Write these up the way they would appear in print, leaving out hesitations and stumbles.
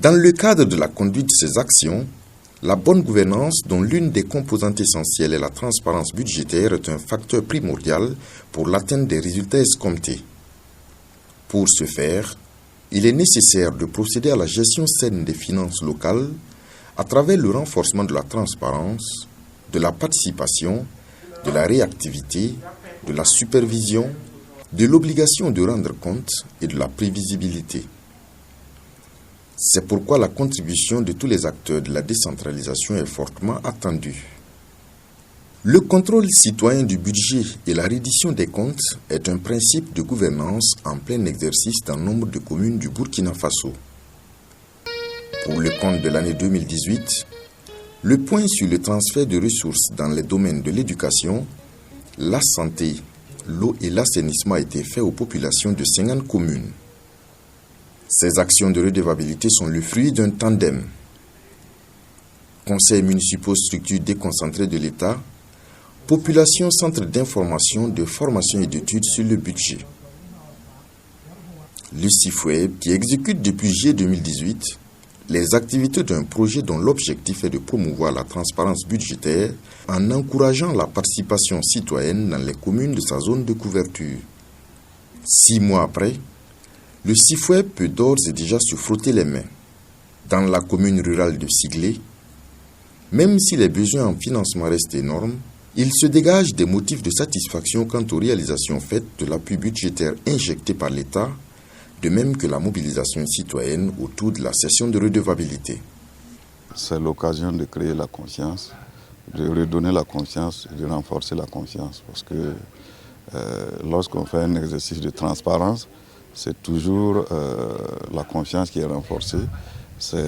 Dans le cadre de la conduite de ces actions, la bonne gouvernance, dont l'une des composantes essentielles est la transparence budgétaire, est un facteur primordial pour l'atteinte des résultats escomptés. Pour ce faire, il est nécessaire de procéder à la gestion saine des finances locales à travers le renforcement de la transparence, de la participation, de la réactivité, de la supervision, de l'obligation de rendre compte et de la prévisibilité. C'est pourquoi la contribution de tous les acteurs de la décentralisation est fortement attendue. Le contrôle citoyen du budget et la reddition des comptes est un principe de gouvernance en plein exercice dans nombre de communes du Burkina Faso. Pour le compte de l'année 2018, le point sur le transfert de ressources dans les domaines de l'éducation, la santé, l'eau et l'assainissement a été fait aux populations de 50 communes. Ces actions de redevabilité sont le fruit d'un tandem. Conseils municipaux, structures déconcentrées de l'État, population, centre d'information, de formation et d'études sur le budget. Le CIFWEB, qui exécute depuis juillet 2018 les activités d'un projet dont l'objectif est de promouvoir la transparence budgétaire en encourageant la participation citoyenne dans les communes de sa zone de couverture. 6 mois après, le CIFWEB peut d'ores et déjà se frotter les mains. Dans la commune rurale de Siglé, même si les besoins en financement restent énormes, il se dégage des motifs de satisfaction quant aux réalisations faites de l'appui budgétaire injecté par l'État, de même que la mobilisation citoyenne autour de la cession de redevabilité. C'est l'occasion de créer la confiance, de redonner la confiance et de renforcer la confiance. Parce que lorsqu'on fait un exercice de transparence, c'est toujours la confiance qui est renforcée. C'est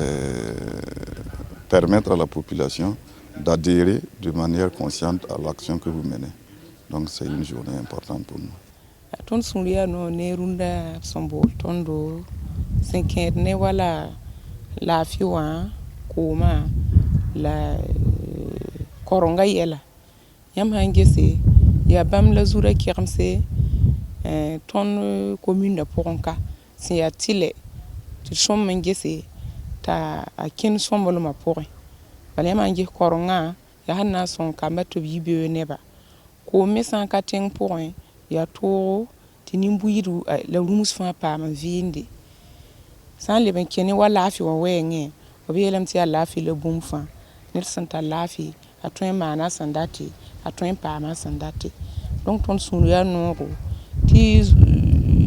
permettre à la population d'adhérer de manière consciente à l'action que vous menez. Donc c'est une journée importante pour nous. Ton sulia no ne runda sombo tondo senker ne wala la fiwa kuma la koronga yela yam hangese ya bam la zura kiramse ton commune de Poronka si ya tile ti som mangese ta akin sombolo ma pore bale mangi koronga ya hanna son kamba to bibe neba ko mesan ka teng point ya to tinimbuiru la rumus fa pa ma vinde san le ben kene wala fi wa wenge obelam ti ala fi le bum fa nil santa lafi atwen mana sandati atwen pa ma sandati donc ton sunu ya no ti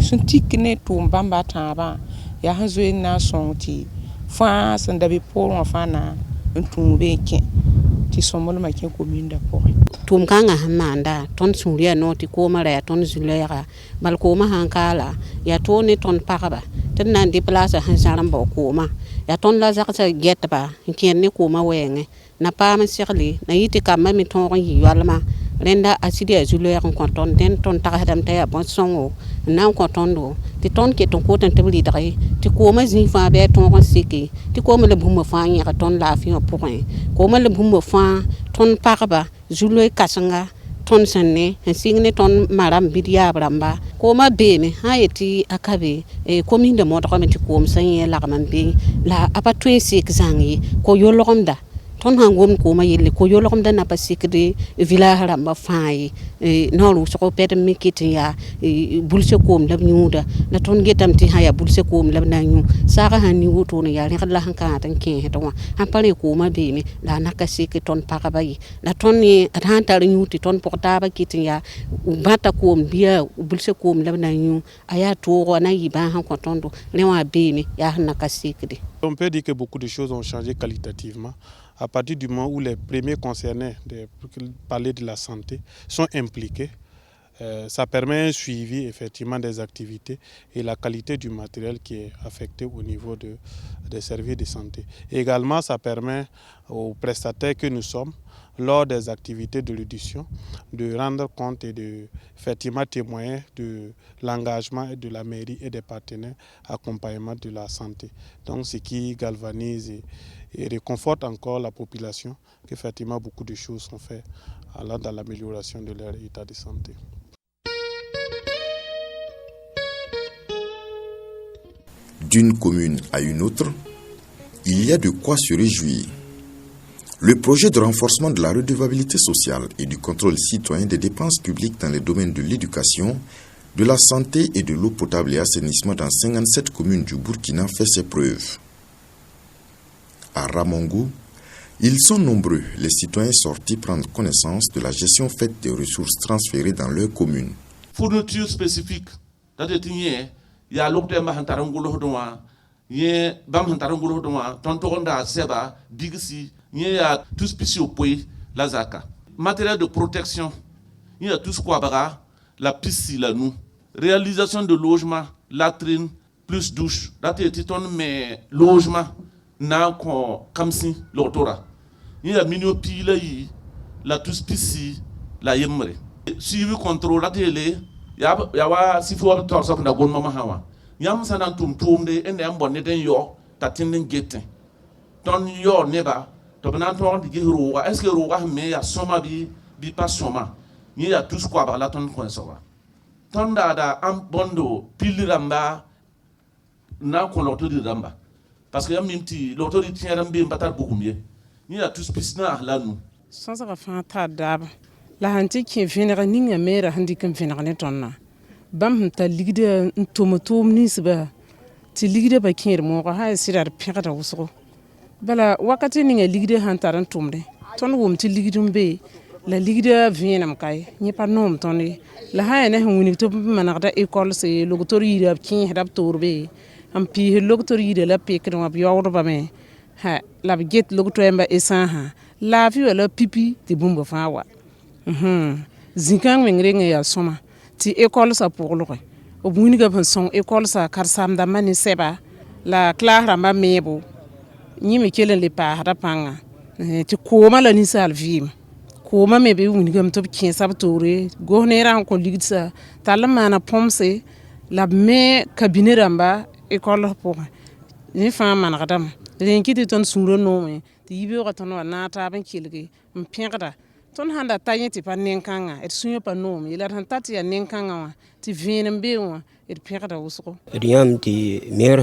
sun tikne to mbamba taba ya hanzo na son ti fa sandabe pour fa na ntumbe ke ti somolo ma ke commune da pour tum kanga hamanda ton suria no ti ko mara ya ton zulera bal ko ma hankala ya to ne ton paraba tan nan di place han saram ba ko ma ya ton la zakta get ba ken ne ko ma wenge na pa ma sirli na yiti kam ma mi ton yi walma renda asidi zulera ko ton den ton ta hadam ta ya bon songo na ko ton do ti ton ke ton ko tan tabli dai ti ko ma zin fa be ton ko siki ti ko ma le bum fa nya ton la fi point ko ma le bum fa ton paraba zuloy kasanga ton sanne signe ton maram bidia bramba ko ma bene hayeti akabe commune de moto ko meti ko msanye la kambe la apatwe sik zangi ko yolomda ton hangom ko ma yelle ko yolomda na pasikde villa haramba fay nolu so ko pete mikiti ya bulse ko mlab nyuda na ton getam ti haya bulse ko mlab na nyu saka hani wuto ne ya la hanka tan ke heto han pare ko ma bene la nakasike ton parabayi la ton ni rantar nyuti ton portaba kiti ya bata ko mbia bulse ko mlab na nyu aya to na yiba han ko tondo lewa bene ya nakasike. On peut dire que beaucoup de choses ont changé qualitativement à partir du moment où les premiers concernés, pour parler de la santé, sont impliqués. Ça permet un suivi effectivement des activités et la qualité du matériel qui est affecté au niveau des services de santé. Et également, ça permet aux prestataires que nous sommes, lors des activités de l'édition, de rendre compte et de effectivement témoigner de l'engagement de la mairie et des partenaires accompagnement de la santé. Donc ce qui galvanise et réconforte encore la population qu'effectivement beaucoup de choses sont faites allant dans l'amélioration de leur état de santé. D'une commune à une autre, Il y a de quoi se réjouir. Le projet de renforcement de la redevabilité sociale et du contrôle citoyen des dépenses publiques dans les domaines de l'éducation, de la santé et de l'eau potable et assainissement dans 57 communes du Burkina fait ses preuves. À Ramongou, ils sont nombreux, les citoyens sortis prendre connaissance de la gestion faite des ressources transférées dans leurs communes. Fourniture spécifique. Il y a tout spécial la zaka. Matériel de protection. Il y a tout ce qu'on a, la piscine là nous. Réalisation de logement, latrine, plus douche. Là tu mais logement na comme si l'autora. Il y a minopie là la tout spécial la yemre. Suivi contrôle la télé. Ya si faut torso na gon mama hawa. Yam sanan tum de ende am bonne den yo tatinen gete. Ton yo neba to banan to di ro est-ce que ro me ya soma bi pas soma. Ni ya tous quoi ba la ton coin sawa. Ton da am bondo piliramba na ko l'auto di ramba. Parce que yam mimti l'autorité rambe mbatar beaucoup mieux. Ni ya tous pisna la nous. Sans ça fa ta daba. La hanti ki venera ninga mera handi kan venera ne tonna. Bam ta ligde tomotom nisba. Ti ligde ba kin mo ha sirar pekata wuso. Bala wakati ninga ligde hantaran tumde. Ton wum ti ligdum be. La ligde vienam kai. Ni pa nom tonni. La ha ne huni to manarda école se logotori da kin hadab torbe. Am pi logotori de la pekra ma biawdo ba me. Ha la get logoto emba esan ha. La fi wala pipi ti bumba fa wa. Zinkang mengrenga ya soma ti école sa pour le o buni ga son école sa karsam da mani seba la clara ma mebo ni me kelen le pa hada panga ti koma la ni sal vim koma me be wuni gam to kin sab tore go ne ran ko ligitsa talma na pomse la me cabinet ramba école pour ni fa man gadam ren kiti ton suro no me ti yibe ko ton na ta ban kilge mpengada ton handa tayeti pa nenkanga et sunyo pa nom ila han tati ya nenkanga ti venem be et pekada usoko riyam ti mer